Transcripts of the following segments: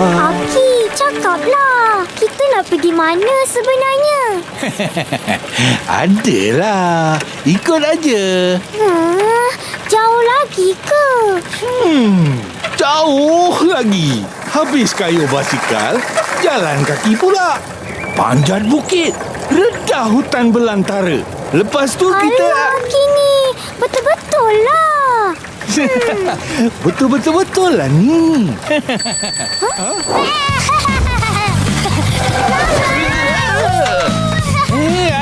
Aki, cakaplah. Kita nak pergi mana sebenarnya? Adalah. Ikut aja. Jauh lagi ke? Jauh lagi. Habis kayu basikal, jalan kaki pula. Panjat bukit, redah hutan belantara. Lepas tu kita... Aki ni, betul-betul lah. Betul-betul lah ni.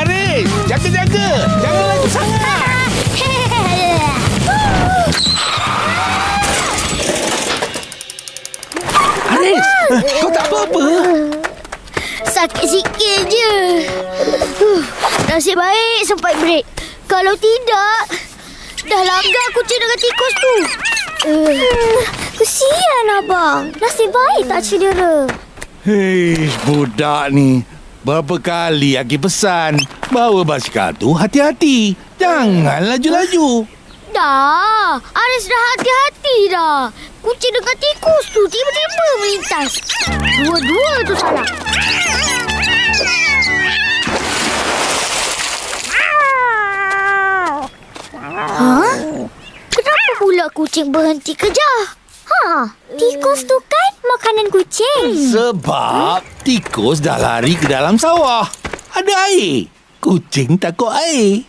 Aris, jaga-jaga. Jangan laju sangat. Aris, kau tak apa-apa? Sakit sikit je. Nasib baik sempat break. Kalau tidak, dah langgar kucing dengan tikus tu. Kesian abang. Nasib baik tak cedera. Hei, budak ni. Berapa kali Aki pesan, bawa basikal tu hati-hati. Jangan laju-laju. Dah, Aris dah hati-hati dah. Kucing dengan tikus tu tiba-tiba melintas. Dua-dua tu salah. Kenapa pula kucing berhenti kejap? Tikus tu kan makanan kucing. Sebab tikus dah lari ke dalam sawah. Ada air. Kucing takut air.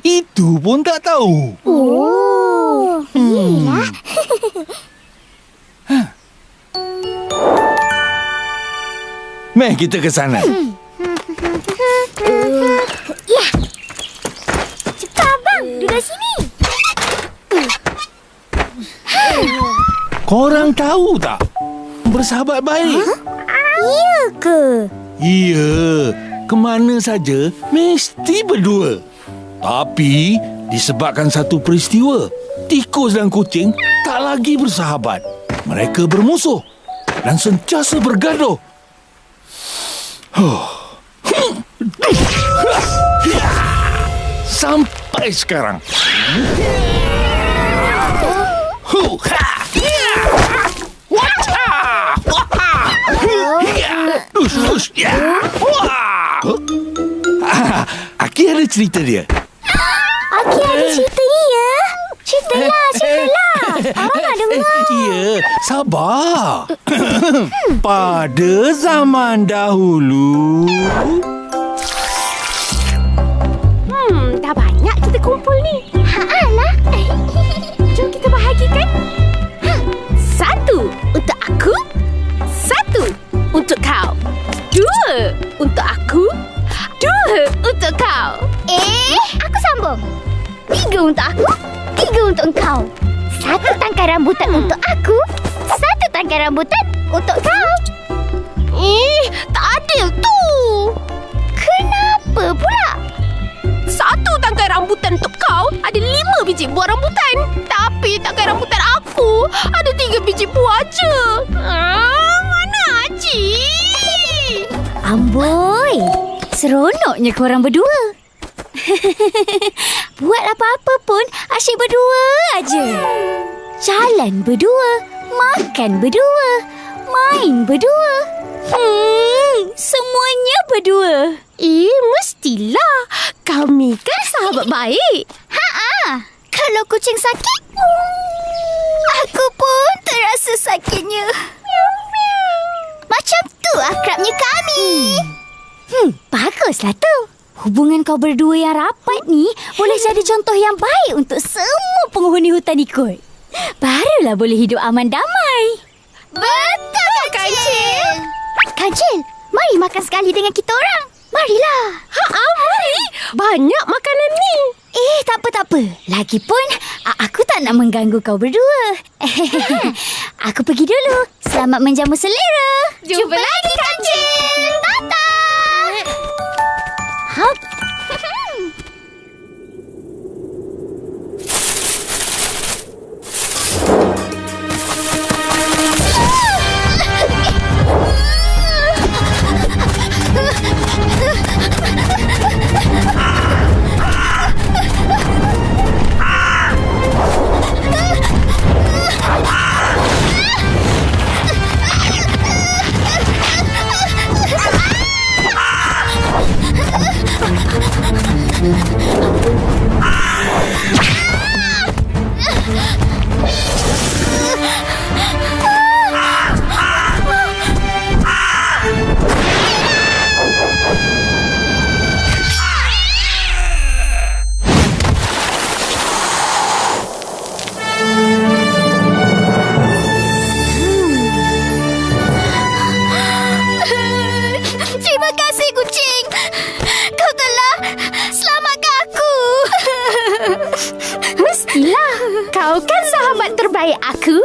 Itu pun tak tahu. Yelah. Meh kita ke sana. Ya. Cepat abang, duduk sini. Korang tahu tak? Bersahabat baik. Ya ke? Ya. Kemana saja mesti berdua. Tapi disebabkan satu peristiwa, tikus dan kucing tak lagi bersahabat. Mereka bermusuh dan sentiasa bergaduh. Sampai sekarang. Aki ada cerita dia. Aki ada cerita dia? Ceritalah. Abang nak dengar. Ya, sabar. Pada zaman dahulu... Dah banyak kita kumpul ni. Alah. Jom kita bahagikan. 1 untuk aku, 1 untuk kau, 2 untuk aku, 2 untuk kau. Aku sambung. 3 untuk aku, 3 untuk engkau. 1 tangkai rambutan untuk aku, 1 tangkai rambutan untuk kau. Tak adil tu. Kenapa pula? 1 tangkai rambutan untuk kau ada 5 biji buah rambutan. Tapi tangkai rambutan aku ada 3 biji buah je. Mana Haji? Amboi, seronoknya korang berdua. Buat apa-apa pun asyik berdua aja. Jalan berdua, makan berdua, main berdua. Semuanya berdua. Mestilah. Kami kan sahabat baik. Kalau kucing sakit, aku pun terasa sakitnya. Macam tu akrabnya kami. Baguslah tu. Hubungan kau berdua yang rapat ni boleh jadi contoh yang baik untuk semua penghuni hutan ikut. Barulah boleh hidup aman damai. Betul, Kancil. Kancil, mari makan sekali dengan kita orang. Marilah. Mari. Banyak makanan ni. Tak apa. Lagipun, aku tak nak mengganggu kau berdua. Aku pergi dulu. Selamat menjamu selera. Jumpa lagi, Kancil. Tata. Hop. Terima kasih, kucing. Kau telah selamatkan aku. Mestilah. Kau kan sahabat terbaik aku.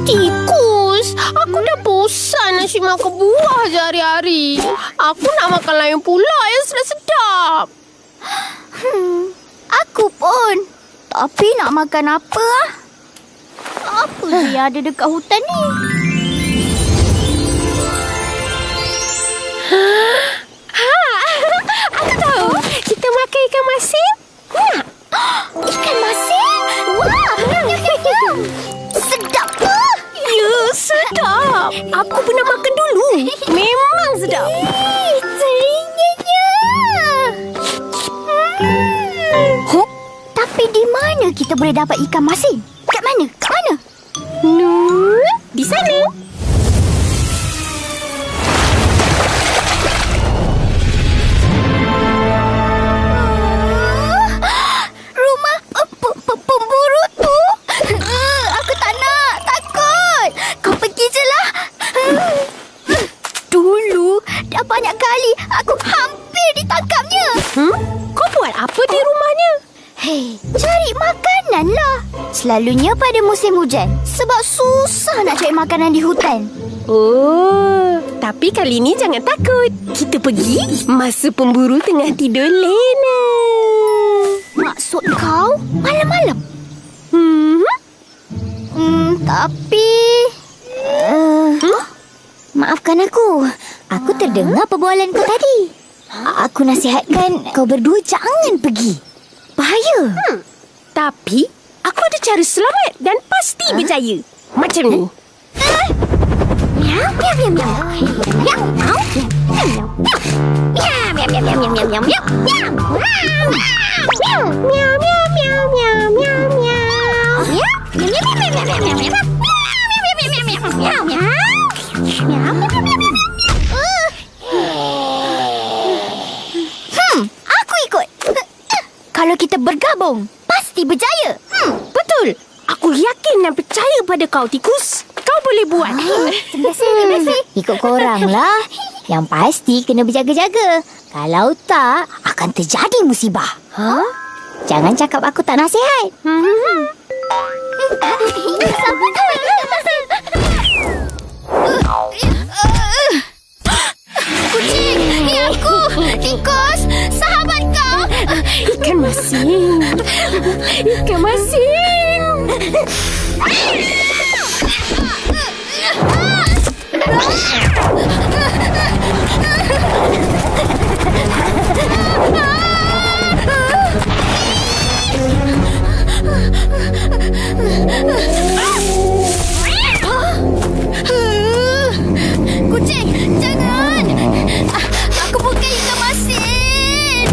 Tikus, aku dah bosan nasi makan buah sehari-hari. Aku nak makan lain pula yang sedap-sedap. Aku pun. Tapi nak makan apa? Apa je yang ada dekat hutan ni? Aku tahu. Kita makan ikan masin. Nak? Ikan masin? Wah! Sedap ke? Ya, sedap. Aku pernah makan dulu. Memang sedap. Teringatnya. Tapi di mana kita boleh dapat ikan masin? Kat mana? Kat mana? Di sana. Rumah pemburu tu. Aku tak nak. Takut. Kau pergi je lah. Dulu, dah banyak kali aku hampir ditangkapnya. Kau buat apa di rumahnya? Hei, cari makanan lah. Selalunya pada musim hujan. Sebab susah nak cari makanan di hutan. Oh, tapi kali ni jangan takut. Kita pergi masa pemburu tengah tidur lena. Maksud kau malam-malam? Tapi... Maafkan aku. Aku terdengar perbualan kau tadi. Aku nasihatkan kau berdua jangan pergi. Bahaya. Tapi aku ada cara selamat dan pasti berjaya. Macam ni. Miau, miau, miau, miau. Miau, miau, miau, miau, miau, miau, miau, miau, miau, miau, miau, miau, miau, miau. Aku ikut. Kalau kita bergabung, pasti berjaya. Betul. Aku yakin dan percaya pada kau, tikus. Kau boleh buat. Terima kasih. Ikut korang lah. Yang pasti kena berjaga-jaga. Kalau tak, akan terjadi musibah. Jangan cakap aku tak nasihat. Kucing, ini aku. Tikus, sahabat kau. Ikan masin. Ikan masin. Kucing, jangan. Aku bukan ikan masin.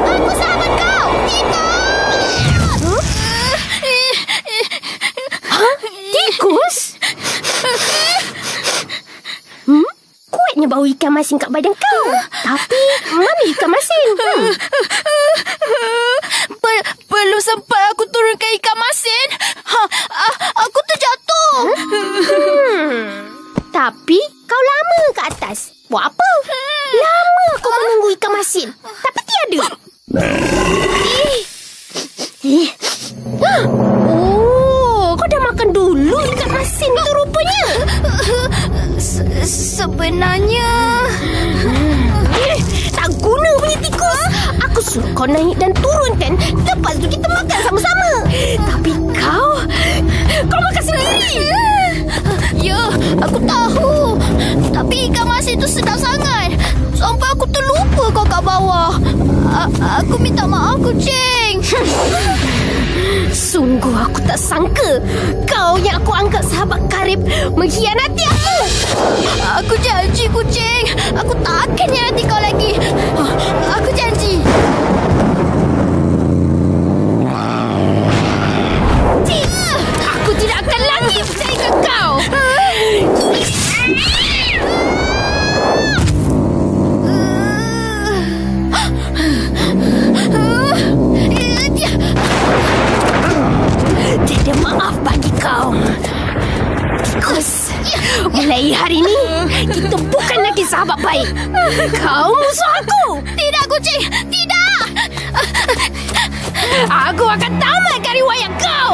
Aku sahabat kau. Tikus? Kuatnya bau ikan masin kat badan kau. Tapi mana ikan masin? Belum sempat aku turunkan ikan masin. Aku terjatuh. Tapi kau lama ke atas. Buat apa? Lama kau menunggu ikan masin. Tapi tiada. Oh, kau dah makan dulu ikan masin tu rupanya. Sebenarnya... Tak guna punya tikus. Aku suruh kau naik dan turunkan. Lepas tu kita makan sama-sama. Tapi kau makan sendiri. Ya, aku tahu. Tapi ikan masin tu sedap sangat. Sampai aku terlupa kau kat bawah. Aku minta maaf, kucing. Sungguh aku tak sangka kau yang aku anggap sahabat karib mengkhianati aku. Aku janji kucing, aku takkan hianati kau lagi. Aku janji. Tidak, aku tidak akan lagi percayakan kau. Tiada maaf bagi kau. Tikus, mulai hari ini kita bukan lagi sahabat baik. Kau musuh aku. Tidak kucing, tidak. Aku akan tamatkan riwayat kau.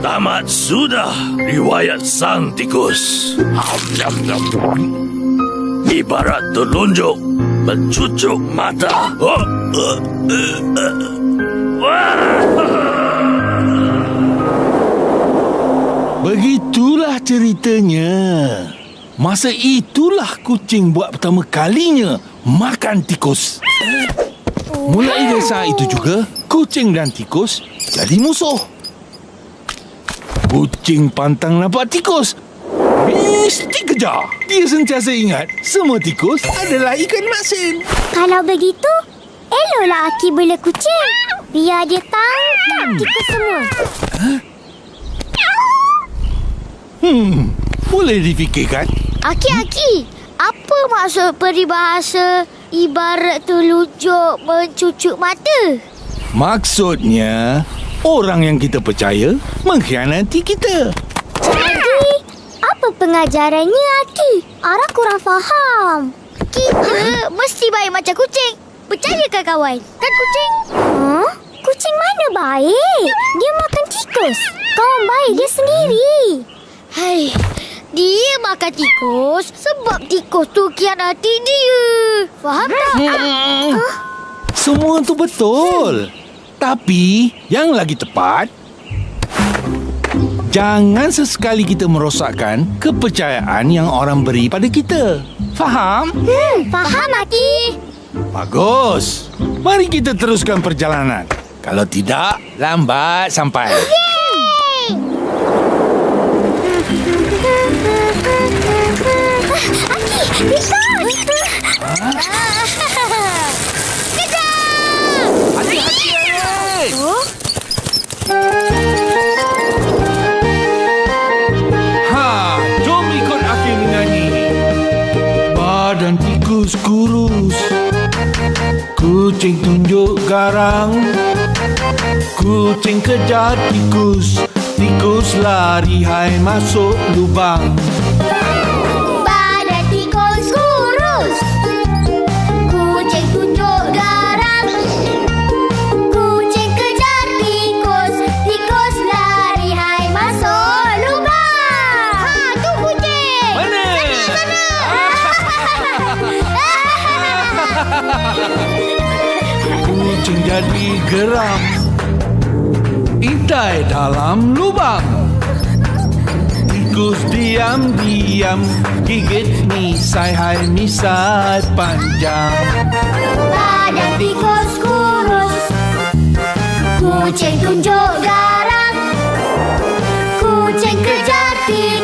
Tamat sudah riwayat sang tikus. Ibarat telunjuk mencucuk mata. Begitulah ceritanya. Masa itulah kucing buat pertama kalinya makan tikus. Mulai dari saat itu juga, kucing dan tikus jadi musuh. Kucing pantang nampak tikus, mesti kejar. Dia sentiasa ingat semua tikus adalah ikan masin. Kalau begitu, eloklah Aki bela kucing. Biar dia tangkap tikus semua. Boleh difikirkan? Aki, apa maksud peribahasa ibarat telunjuk mencucuk mata? Maksudnya, orang yang kita percaya mengkhianati kita. Jadi, apa pengajarannya, Aki? Ara kurang faham. Kita mesti baik macam kucing. Percayakan kawan? Kan kucing? Kucing mana baik? Dia makan tikus. Kawan baik dia sendiri. Hai, dia makan tikus sebab tikus tu khianati dia. Faham tak? Semua tu betul. Tapi, yang lagi tepat, jangan sesekali kita merosakkan kepercayaan yang orang beri pada kita. Faham? Faham, Aki. Bagus. Mari kita teruskan perjalanan. Kalau tidak, lambat sampai. Aki, tikus! Kejar! Hati-hati, Alex! Jom ikut Aki menyanyi. Badan tikus kurus, kucing tunjuk garang, kucing kejar tikus, tikus lari hai masuk lubang. Badan tikus kurus, kucing tunjuk garang, kucing kejar tikus, tikus lari hai masuk lubang. Tu kucing. Mana? Kucing jadi geram, intai dalam lubang. Tikus diam-diam gigit misai hai misai panjang. Badan tikus kurus, kucing tunjuk garang, kucing kejar tikus,